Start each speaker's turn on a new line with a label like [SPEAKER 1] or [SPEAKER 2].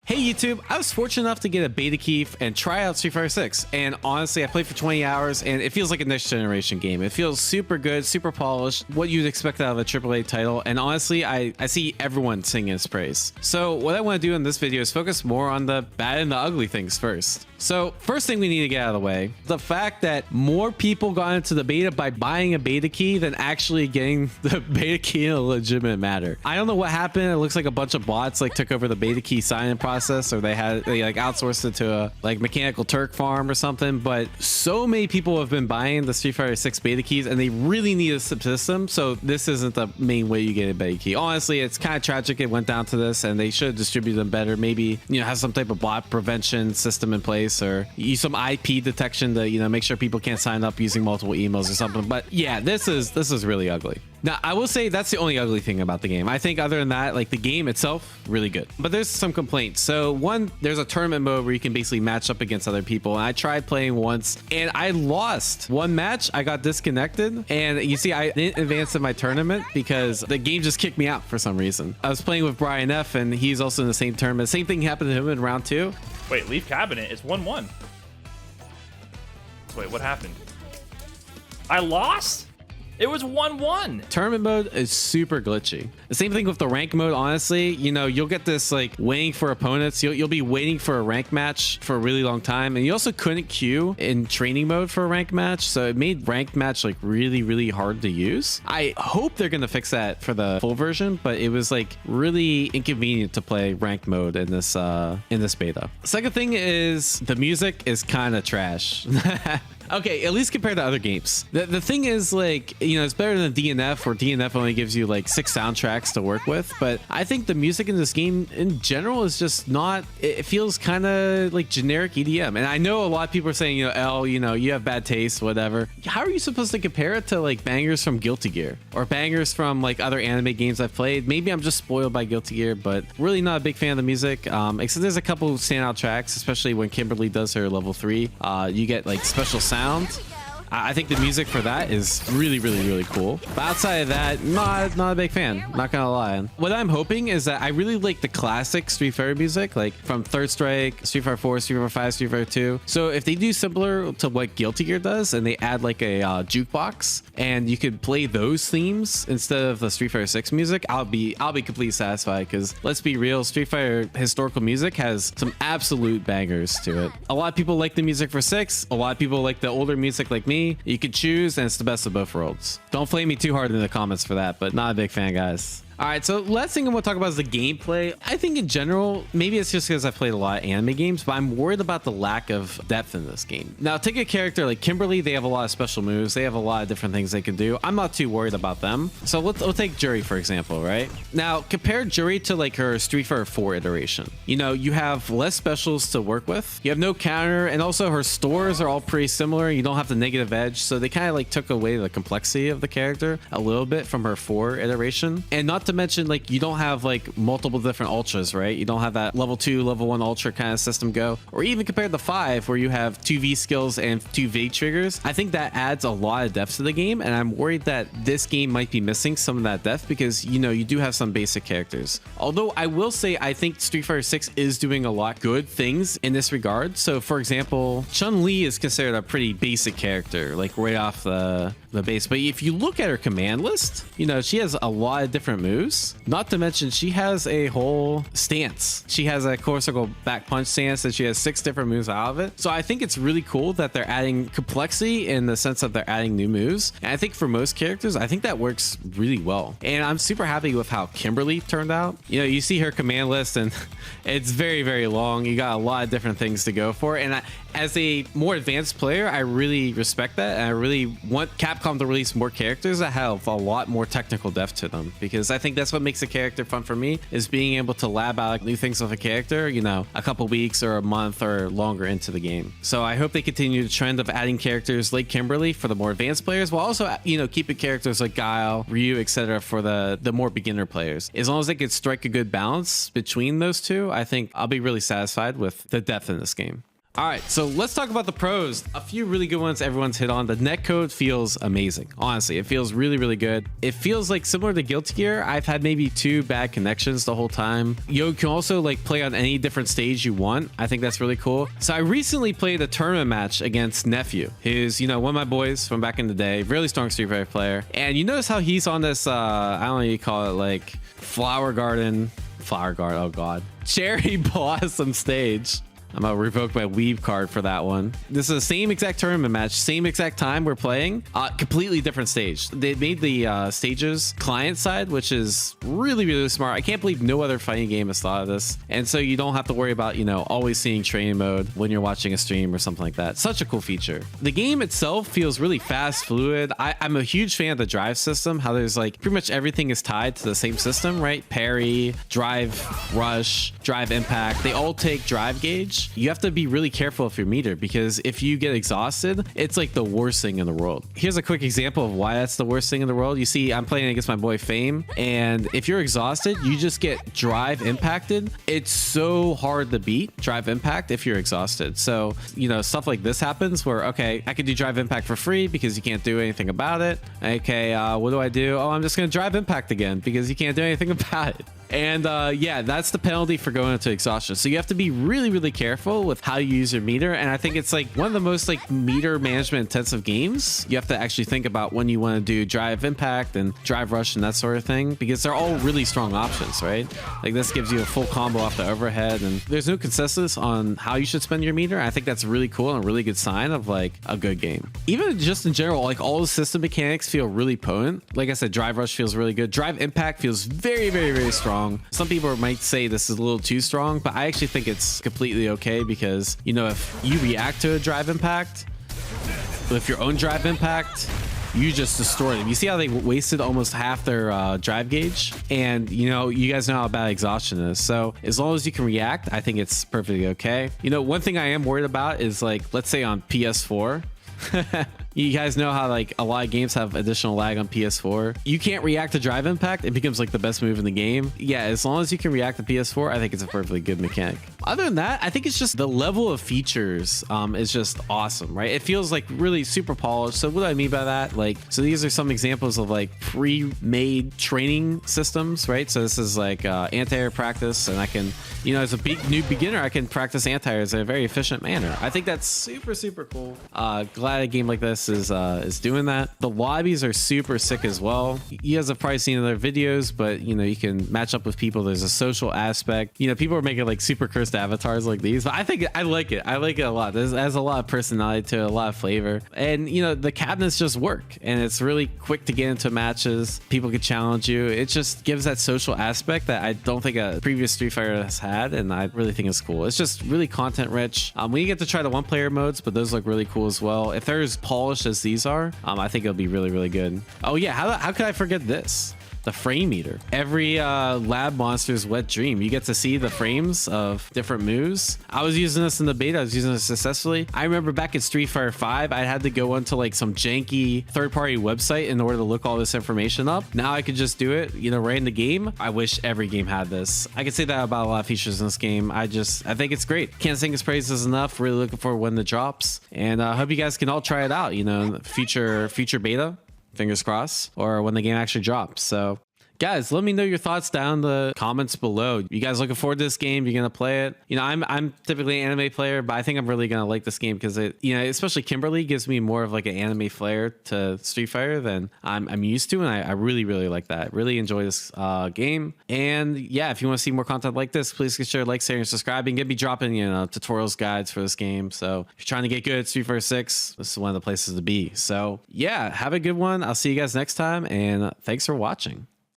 [SPEAKER 1] Hey YouTube, I was fortunate enough to get a beta key and try out Street Fighter 6, and honestly I played for 20 hours and it feels like a next generation game. It feels super good, super polished, what you'd expect out of a AAA title, and honestly I see everyone singing its praise. So what I want to do in this video is focus more on the bad and the ugly things first. So first thing we need to get out of the way, the fact that more people got into the beta by buying a beta key than actually getting the beta key in a legitimate matter. I don't know what happened. It looks like a bunch of bots like took over the beta key sign-in process, or they like outsourced it to a like Mechanical Turk farm or something. But so many people have been buying the Street Fighter 6 beta keys and they really need a system, so this isn't the main way you get a beta key. Honestly, it's kind of tragic it went down to this, and they should distribute them better. Maybe, you know, have some type of bot prevention system in place, or use some IP detection to, you know, make sure people can't sign up using multiple emails or something. But yeah, this is really ugly. Now, I will say that's the only ugly thing about the game. I think other than that, like the game itself, really good. But there's some complaints. So one, there's a tournament mode where you can basically match up against other people. And I tried playing once and I lost one match. I got disconnected. And you see, I didn't advance in my tournament because the game just kicked me out for some reason. I was playing with Brian F, and he's also in the same tournament. Same thing happened to him in round 2.
[SPEAKER 2] Wait, leave cabinet. It's 1-1. Wait, what happened? I lost? It was 1-1.
[SPEAKER 1] Tournament mode is super glitchy. The same thing with the rank mode. Honestly, you know, you'll get this like waiting for opponents. You'll be waiting for a rank match for a really long time, and you also couldn't queue in training mode for a rank match, so it made ranked match like really hard to use. I hope they're gonna fix that for the full version, but it was like really inconvenient to play ranked mode in this beta. Second thing is the music is kind of trash. Okay, at least compared to other games. The thing is, like, you know, it's better than DNF, where DNF only gives you like 6 soundtracks to work with. But I think the music in this game in general is just not, it feels kind of like generic EDM. And I know a lot of people are saying, you know, L, you know, you have bad taste, whatever. How are you supposed to compare it to like bangers from Guilty Gear or bangers from like other anime games I've played? Maybe I'm just spoiled by Guilty Gear, but really not a big fan of the music. Except there's a couple standout tracks, especially when Kimberly does her level 3. You get like special sound. I think the music for that is really cool. But outside of that, not a big fan, not gonna lie. What I'm hoping is that I really like the classic Street Fighter music, like from Third Strike, Street Fighter 4, Street Fighter 5, Street Fighter 2. So if they do similar to what Guilty Gear does, and they add like a jukebox, and you could play those themes instead of the Street Fighter 6 music, I'll be completely satisfied. Because let's be real, Street Fighter historical music has some absolute bangers to it. A lot of people like the music for 6. A lot of people like the older music like me. You can choose, and it's the best of both worlds. Don't flame me too hard in the comments for that, but not a big fan, guys. All right, so last thing I'm going to talk about is the gameplay. I think in general, maybe it's just because I've played a lot of anime games, but I'm worried about the lack of depth in this game. Now, take a character like Kimberly. They have a lot of special moves. They have a lot of different things they can do. I'm not too worried about them. So we'll take Juri, for example, right? Now, compare Juri to like her Street Fighter 4 iteration. You know, you have less specials to work with. You have no counter, and also her stores are all pretty similar. You don't have the negative edge, so they kind of like took away the complexity of the character a little bit from her 4 iteration. And not to mention, like, you don't have like multiple different ultras, right? You don't have that level 2 level 1 ultra kind of system go, or even compared to 5 where you have 2 V skills and 2 V triggers. I think that adds a lot of depth to the game, and I'm worried that this game might be missing some of that depth, because, you know, you do have some basic characters. Although I will say I think Street Fighter 6 is doing a lot good things in this regard. So for example, Chun-Li is considered a pretty basic character, like right off the base. But if you look at her command list, you know, she has a lot of different moves. Not to mention, she has a whole stance. She has a core circle back punch stance, and she has 6 different moves out of it. So I think it's really cool that they're adding complexity in the sense that they're adding new moves. And I think for most characters, I think that works really well. And I'm super happy with how Kimberly turned out. You know, you see her command list, and it's very long. You got a lot of different things to go for. And as a more advanced player, I really respect that. And I really want Capcom to release more characters that have a lot more technical depth to them, because I think that's what makes a character fun for me, is being able to lab out new things with a character, you know, a couple weeks or a month or longer into the game. So I hope they continue the trend of adding characters like Kimberly for the more advanced players, while also, you know, keeping characters like Guile, Ryu, etc. for the more beginner players. As long as they could strike a good balance between those two, I think I'll be really satisfied with the depth in this game. All right, so let's talk about the pros. A few really good ones everyone's hit on. The netcode feels amazing. Honestly, it feels really, really good. It feels like similar to Guilty Gear. I've had maybe 2 bad connections the whole time. You can also like play on any different stage you want. I think that's really cool. So I recently played a tournament match against Nephew, who's, you know, one of my boys from back in the day, really strong Street Fighter player. And you notice how he's on this, I don't know, you call it like flower garden, oh God, cherry blossom stage. I'm gonna revoke my weave card for that one. This is the same exact tournament match, same exact time we're playing, completely different stage. They made the stages client side, which is really, really smart. I can't believe no other fighting game has thought of this. And so you don't have to worry about, you know, always seeing training mode when you're watching a stream or something like that. Such a cool feature. The game itself feels really fast, fluid. I'm a huge fan of the drive system, how there's like pretty much everything is tied to the same system, right? Parry, drive, rush, drive impact. They all take drive gauge. You have to be really careful of your meter, because if you get exhausted, it's like the worst thing in the world. Here's a quick example of why that's the worst thing in the world. You see, I'm playing against my boy Fame, and if you're exhausted, you just get drive impacted. It's so hard to beat drive impact if you're exhausted. So, you know, stuff like this happens where, okay, I could do drive impact for free because you can't do anything about it. Okay, what do? Oh, I'm just gonna drive impact again because you can't do anything about it. And yeah, that's the penalty for going into exhaustion. So you have to be really, really careful with how you use your meter. And I think it's like one of the most like meter management intensive games. You have to actually think about when you want to do drive impact and drive rush and that sort of thing, because they're all really strong options, right? Like this gives you a full combo off the overhead, and there's no consensus on how you should spend your meter. I think that's really cool and a really good sign of like a good game. Even just in general, like all the system mechanics feel really potent. Like I said, drive rush feels really good. Drive impact feels very, very, very strong. Some people might say this is a little too strong, but I actually think it's completely okay, because, you know, if you react to a drive impact with your own drive impact, you just destroy them. You see how they wasted almost half their drive gauge? And, you know, you guys know how bad exhaustion is. So as long as you can react, I think it's perfectly okay. You know, one thing I am worried about is like, let's say on PS4, you guys know how like a lot of games have additional lag on PS4. You can't react to drive impact. It becomes like the best move in the game. Yeah, as long as you can react to PS4, I think it's a perfectly good mechanic. Other than that, I think it's just the level of features is just awesome, right? It feels like really super polished. So what do I mean by that? Like, so these are some examples of like pre-made training systems, right? So this is like anti-air practice, and I can, you know, as a new beginner, I can practice anti-airs in a very efficient manner. I think that's super, super cool. Glad a game like this is doing that. The lobbies are super sick as well. You guys have probably seen other videos, but you know, you can match up with people. There's a social aspect. You know, people are making like super cursed avatars like these, but I think I like it. I like it a lot. This has a lot of personality to it, a lot of flavor, and you know, the cabinets just work, and it's really quick to get into matches. People can challenge you. It just gives that social aspect that I don't think a previous Street Fighter has had, and I really think it's cool. It's just really content rich. We get to try the 1-player modes, but those look really cool as well. If they're as polished as these are, I think it'll be really, really good. Oh yeah, how could I forget this? The frame meter. Every lab monster's wet dream. You get to see the frames of different moves. I was using this in the beta. I was using it successfully. I remember back in Street Fighter 5, I had to go onto like some janky third-party website in order to look all this information up. Now I could just do it, you know, right in the game. I wish every game had this. I could say that about a lot of features in this game. I think it's great. Can't sing its praises enough. Really looking forward when it drops, and I hope you guys can all try it out, you know, future beta, fingers crossed, or when the game actually drops. So guys, let me know your thoughts down in the comments below. You guys looking forward to this game? You're gonna play it? You know, I'm typically an anime player, but I think I'm really gonna like this game because it, you know, especially Kimberly gives me more of like an anime flair to Street Fighter than I'm used to, and I really, really like that. Really enjoy this game. And yeah, if you want to see more content like this, please get sure to like, share, and subscribe. And gonna be dropping, you know, tutorials, guides for this game. So if you're trying to get good at Street Fighter 6, this is one of the places to be. So yeah, have a good one. I'll see you guys next time, and thanks for watching.